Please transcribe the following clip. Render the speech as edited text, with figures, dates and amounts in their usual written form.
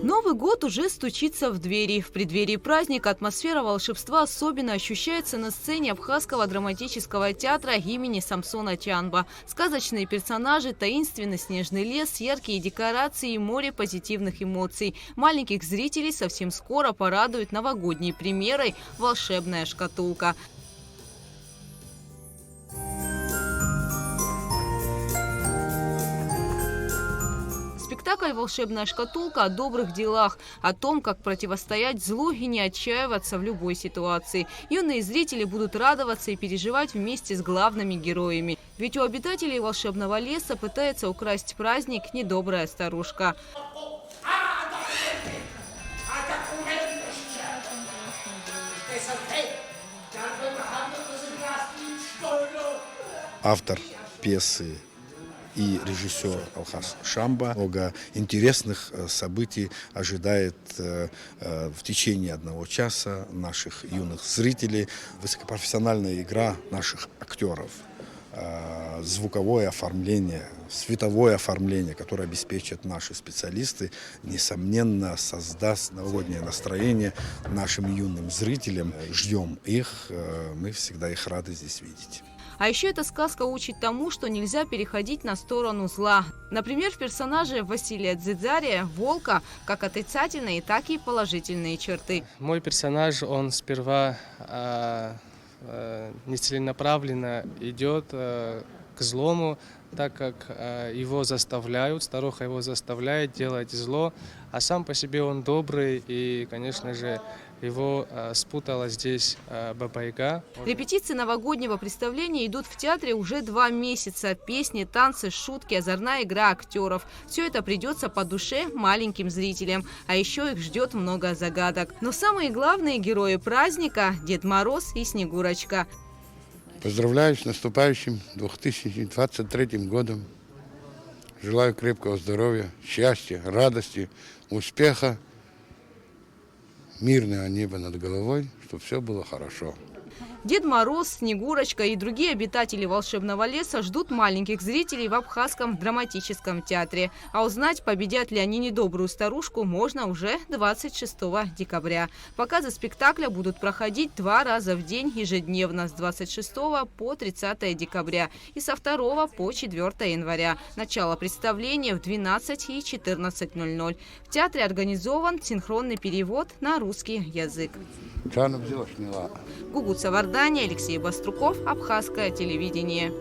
Новый год уже стучится в двери. В преддверии праздника атмосфера волшебства особенно ощущается на сцене Абхазского драматического театра имени Самсона Чанба. Сказочные персонажи, таинственный снежный лес, яркие декорации и море позитивных эмоций. Маленьких зрителей совсем скоро порадует новогодней премьерой «Волшебная шкатулка». Спектакль «Волшебная шкатулка» о добрых делах, о том, как противостоять злу и не отчаиваться в любой ситуации. Юные зрители будут радоваться и переживать вместе с главными героями. Ведь у обитателей волшебного леса пытается украсть праздник недобрая старушка. Автор пьесы и режиссер Алхас Шамба. Много интересных событий ожидает в течение 1 часа наших юных зрителей. Высокопрофессиональная игра наших актеров, звуковое оформление, световое оформление, которое обеспечат наши специалисты, несомненно создаст новогоднее настроение нашим юным зрителям. Ждем их, мы всегда их рады здесь видеть. А еще эта сказка учит тому, что нельзя переходить на сторону зла. Например, в персонаже Василия Дзидзария, волка, как отрицательные, так и положительные черты. Мой персонаж, он сперва нецеленаправленно идет к злому, так как его заставляют, старуха его заставляет делать зло, а сам по себе он добрый, и, конечно же, его спутала здесь Баба-Яга. Репетиции новогоднего представления идут в театре уже 2 месяца. Песни, танцы, шутки, озорная игра актеров. Все это придется по душе маленьким зрителям. А еще их ждет много загадок. Но самые главные герои праздника – Дед Мороз и Снегурочка. Поздравляю с наступающим 2023 годом. Желаю крепкого здоровья, счастья, радости, успеха, мирное небо над головой, чтобы все было хорошо. Дед Мороз, Снегурочка и другие обитатели волшебного леса ждут маленьких зрителей в Абхазском драматическом театре. А узнать, победят ли они недобрую старушку, можно уже 26 декабря. Показы спектакля будут проходить 2 раза в день ежедневно с 26 по 30 декабря и со 2 по 4 января. Начало представления в 12 и 14:00. В театре организован синхронный перевод на русский язык. Гугут Савардани, Алексей Баструков, Абхазское телевидение.